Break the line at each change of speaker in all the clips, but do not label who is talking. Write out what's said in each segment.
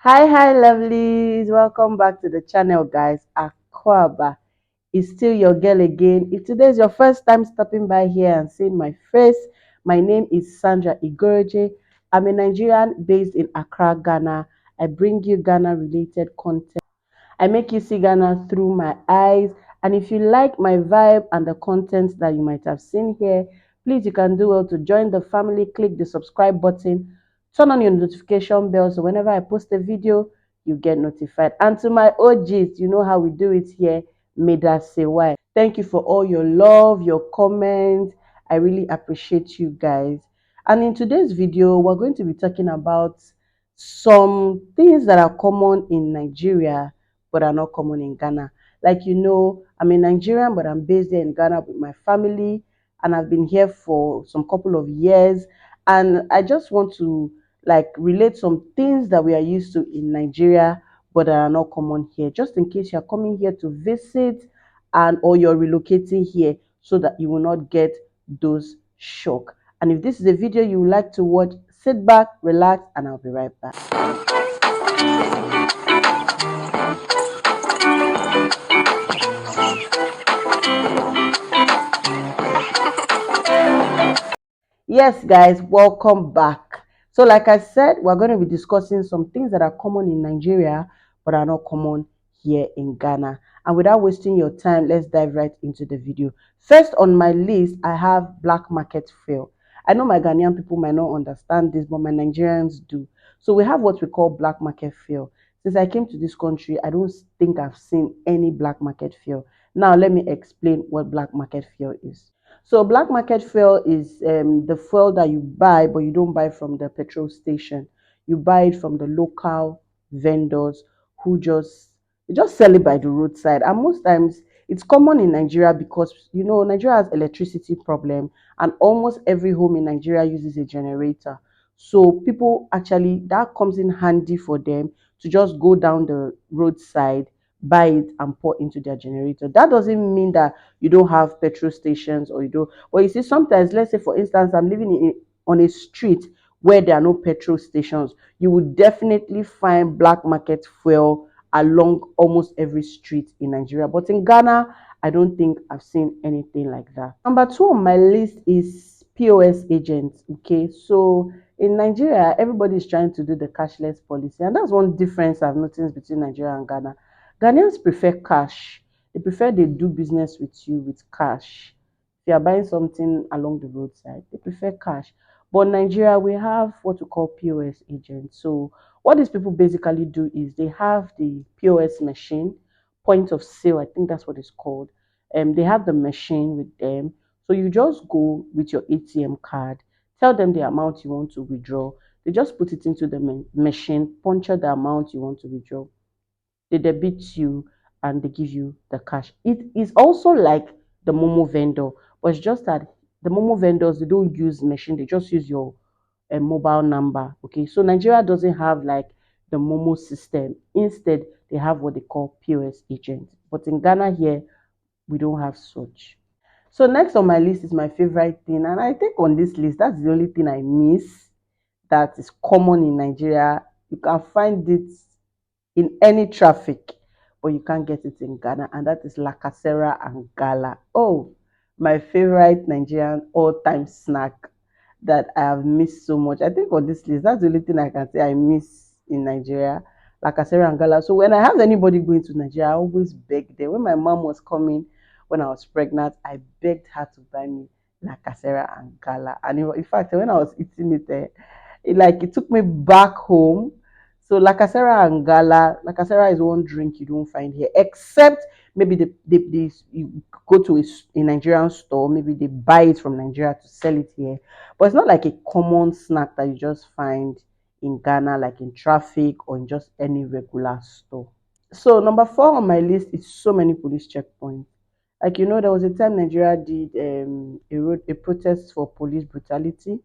Hi, lovelies. Welcome back to the channel, guys. Akwaba is still your girl again. If today is your first time stopping by here and seeing my face, my name is Sandra Igoroje. I'm a Nigerian based in Accra, Ghana. I bring you Ghana related content. I make you see Ghana through my eyes. And if you like my vibe and the content that you might have seen here, please you can do well to join the family. Click the subscribe button, turn on your notification bell so whenever I post a video, you get notified. And to my OGs, you know how we do it here. May that say why. Thank you for all your love, your comments. I really appreciate you guys. And in today's video, we're going to be talking about some things that are common in Nigeria but are not common in Ghana. Like I'm a Nigerian, but I'm based there in Ghana with my family, and I've been here for some couple of years. And I just want to relate some things that we are used to in Nigeria, but that are not common here. Just in case you're coming here to visit and or you're relocating here, so that you will not get those shock. And if this is a video you would like to watch, sit back, relax, and I'll be right back. Yes, guys, welcome back. So, like I said, we're going to be discussing some things that are common in Nigeria but are not common here in Ghana. And without wasting your time, let's dive right into the video. First on my list, I have black market fail. I know my Ghanaian people might not understand this, but my Nigerians do. So, we have what we call black market fail. Since I came to this country, I don't think I've seen any black market fail. Now, let me explain what black market fail is. So black market fuel is the fuel that you buy, but you don't buy from the petrol station. You buy it from the local vendors who just sell it by the roadside. And most times it's common in Nigeria because Nigeria has electricity problem, and almost every home in Nigeria uses a generator. So people actually that comes in handy for them to just go down the roadside, buy it, and pour into their generator. That doesn't mean that you don't have petrol stations or you don't. But you see, sometimes, let's say for instance, I'm living on a street where there are no petrol stations. You would definitely find black market fuel along almost every street in Nigeria. But in Ghana, I don't think I've seen anything like that. Number two on my list is POS agents. Okay, so in Nigeria, everybody is trying to do the cashless policy, and that's one difference I've noticed between Nigeria and Ghana. Ghanaians prefer cash. They prefer they do business with you with cash. If you are buying something along the roadside, they prefer cash. But in Nigeria, we have what we call POS agents. So what these people basically do is they have the POS machine, point of sale, I think that's what it's called. They have the machine with them. So you just go with your ATM card, tell them the amount you want to withdraw. They just put it into the machine, puncture the amount you want to withdraw, they debit you, and they give you the cash. It is also like the Momo vendor, but it's just that the Momo vendors, they don't use machine, they just use your mobile number. Okay, so Nigeria doesn't have like the Momo system. Instead, they have what they call POS agents. But in Ghana here, we don't have such. So next on my list is my favorite thing, and I think on this list, that's the only thing I miss that is common in Nigeria. You can find it in any traffic, but you can't get it in Ghana, and that is lacasera and gala. Oh, my favorite Nigerian all-time snack that I have missed so much. I think on this list, that's the only thing I can say I miss in Nigeria, lacasera and gala. So when I have anybody going to Nigeria, I always beg them. When my mom was coming when I was pregnant, I begged her to buy me lacasera and gala. And in fact, when I was eating it, it took me back home. So lacasera and gala, lacasera is one drink you don't find here, except maybe you go to a Nigerian store, maybe they buy it from Nigeria to sell it here. But it's not like a common snack that you just find in Ghana, like in traffic or in just any regular store. So number four on my list is so many police checkpoints. Like there was a time Nigeria did a protest for police brutality.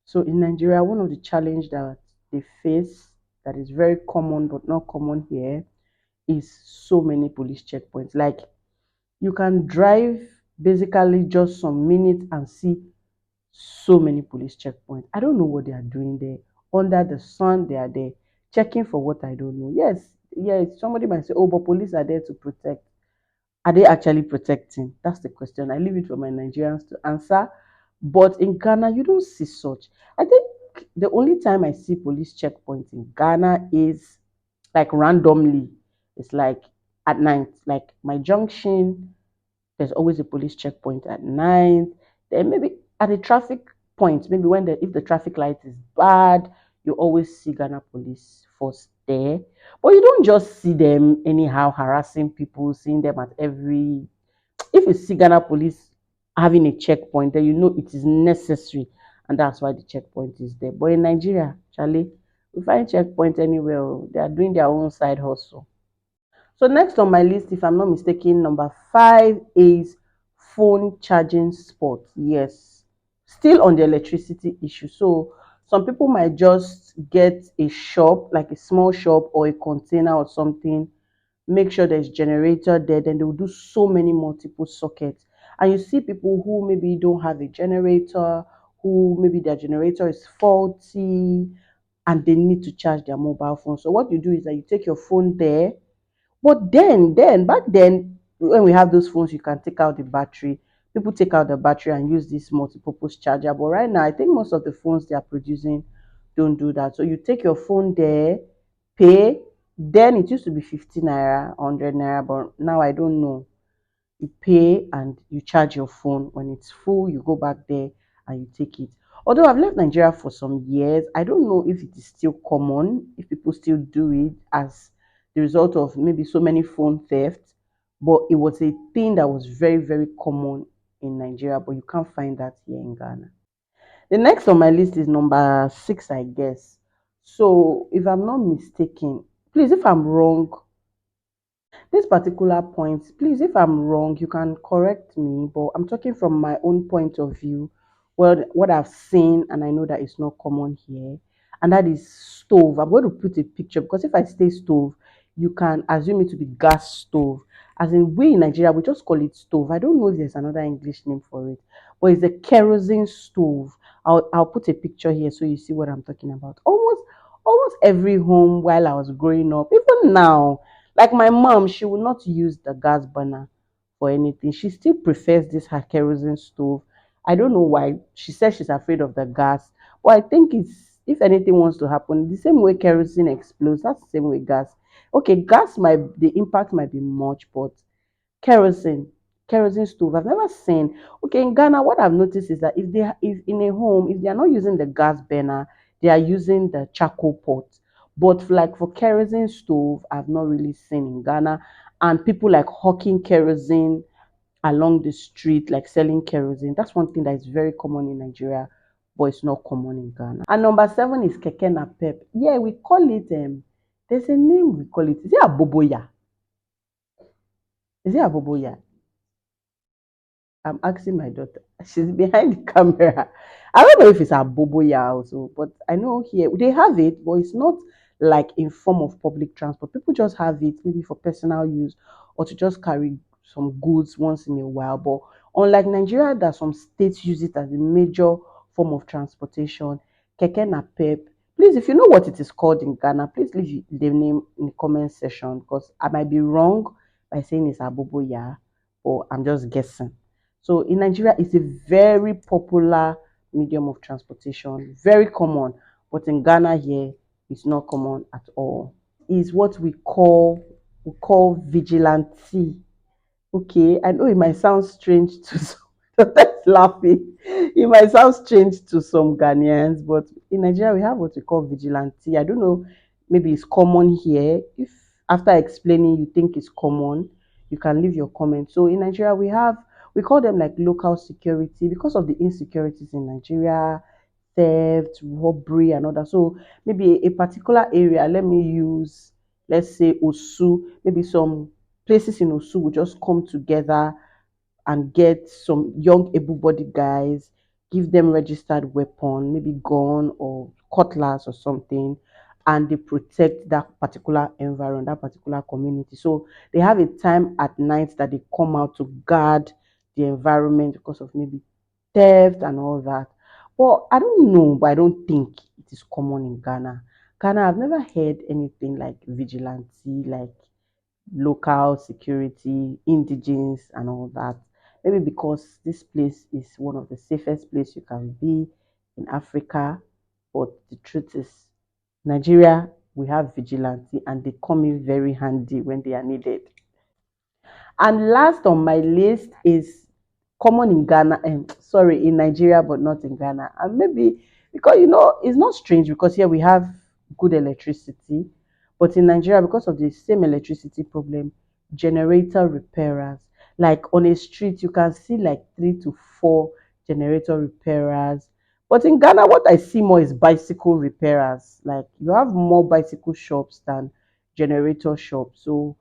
So in Nigeria, one of the challenge that they face that is very common but not common here is so many police checkpoints. Like you can drive basically just some minutes and see so many police checkpoints. I don't know what they are doing there. Under the sun, they are there. checking for what I don't know. Yes, yes, somebody might say, oh, but police are there to protect. Are they actually protecting? That's the question. I leave it for my Nigerians to answer. But in Ghana, you don't see such. I think the only time I see police checkpoints in Ghana is like randomly. It's like at night, like my junction, there's always a police checkpoint at night. Then maybe at a traffic point, maybe when if the traffic light is bad, you always see Ghana police force there. But you don't just see them anyhow harassing people, seeing them at every. If you see Ghana police having a checkpoint, then you know it is necessary, and that's why the checkpoint is there. But in Nigeria, Charlie, we find checkpoint anywhere. Oh, they are doing their own side hustle. So next on my list, if I'm not mistaken, number 5 is phone charging spot. Yes, still on the electricity issue. So some people might just get a shop, like a small shop or a container or something, make sure there's generator there, then they will do so many multiple sockets. And you see people who maybe don't have a generator, who maybe their generator is faulty and they need to charge their mobile phone. So what you do is that you take your phone there, but then back then, when we have those phones, you can take out the battery. People take out the battery and use this multi-purpose charger. But right now, I think most of the phones they are producing don't do that. So you take your phone there, pay. Then it used to be 50 naira, 100 naira, but now I don't know. You pay and you charge your phone. When it's full, you go back there and you take it. Although I've left Nigeria for some years, I don't know if it is still common, if people still do it as the result of maybe so many phone thefts. But it was a thing that was very, very common in Nigeria, but you can't find that here in Ghana. The next on my list is number 6, I guess. So if I'm not mistaken, please, if I'm wrong, this particular point, please, if I'm wrong, you can correct me, but I'm talking from my own point of view, well, what I've seen, and I know that it's not common here, and that is stove. I'm going to put a picture because if I say stove, you can assume it to be gas stove. As in, we in Nigeria, we just call it stove. I don't know if there's another English name for it, but it's a kerosene stove. I'll put a picture here so you see what I'm talking about. Almost every home while I was growing up, even now, like my mom, she will not use the gas burner for anything. She still prefers this her kerosene stove. I don't know why. She says she's afraid of the gas. But I think it's if anything wants to happen, the same way kerosene explodes, that's the same way gas. Okay, gas might the impact might be much, but kerosene kerosene stove I've never seen. Okay, in Ghana, what I've noticed is that if in a home, if they are not using the gas burner, they are using the charcoal pot. But like for kerosene stove, I've not really seen in Ghana. And people like hawking kerosene along the street, like selling kerosene, that's one thing that is very common in Nigeria, but it's not common in Ghana. And number 7 is keke napep. Yeah, we call it there's a name we call it. Is it aboboya? Is it aboboya? I'm asking my daughter. She's behind the camera. I don't know if it's a boboya also, but I know here they have it, but it's not like in form of public transport. People just have it maybe for personal use or to just carry some goods once in a while. But unlike Nigeria, that some states use it as a major form of transportation. Keke napep. Please, if you know what it is called in Ghana, please leave the name in the comment section because I might be wrong by saying it's aboboya, or I'm just guessing. So in Nigeria, it's a very popular medium of transportation, very common. But in Ghana here, it's not common at all. Is what we call vigilante. Okay, I know it might sound strange to some, that's laughing. It might sound strange to some Ghanaians, but in Nigeria we have what we call vigilante. I don't know, maybe it's common here. If after explaining you think it's common, you can leave your comment. So in Nigeria we call them like local security because of the insecurities in Nigeria, theft, robbery, and all that. So maybe a particular area, let's say Osu, maybe some places in Osu will just come together and get some young able-bodied guys, give them registered weapon, maybe gun or cutlass or something, and they protect that particular environment, that particular community. So they have a time at night that they come out to guard the environment because of maybe theft and all that. Well, I don't know, but I don't think it is common in Ghana. Ghana, I've never heard anything like vigilante, like local security, indigens, and all that. Maybe because this place is one of the safest place you can be in Africa. But the truth is, Nigeria, we have vigilante, and they come in very handy when they are needed. And last on my list is common in Ghana, sorry, in Nigeria, but not in Ghana. And maybe because it's not strange because here we have good electricity, but in Nigeria, because of the same electricity problem, generator repairers, like on a street, you can see like 3 to 4 generator repairers. But in Ghana, what I see more is bicycle repairers. Like you have more bicycle shops than generator shops. So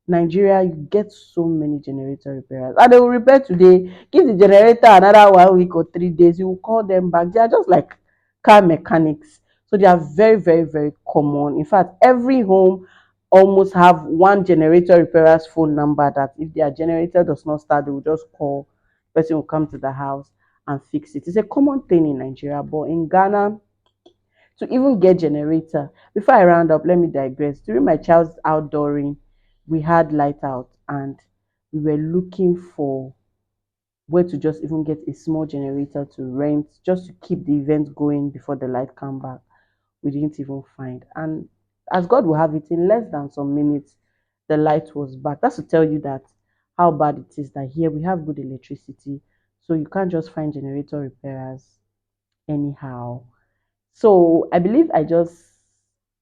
Nigeria, you get so many generator repairers. And they will repair today, give the generator another 1 week or 3 days. You will call them back. They are just like car mechanics. So they are very, very, very common. In fact, every home almost have one generator repairer's phone number that if their generator does not start, they will just call. The person will come to the house and fix it. It's a common thing in Nigeria, but in Ghana, to even get generator. Before I round up, let me digress. During my child's outdooring, we had light out and we were looking for where to just even get a small generator to rent just to keep the event going before the light come back. We didn't even find. And as God will have it, in less than some minutes, the light was back. That's to tell you that how bad it is that here we have good electricity. So you can't just find generator repairers anyhow. So I believe I just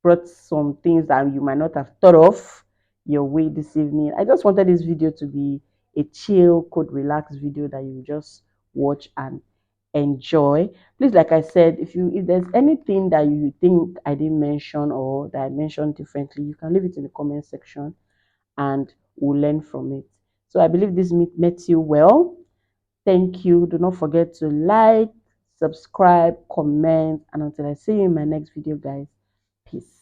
brought some things that you might not have thought of your way this evening. I just wanted this video to be a chill, could relax video that you just watch and enjoy. Please, like I said, if there's anything that you think I didn't mention or that I mentioned differently, you can leave it in the comment section and we'll learn from it. So I believe this met you well. Thank you. Do not forget to like, subscribe, comment, and until I see you in my next video, guys, peace.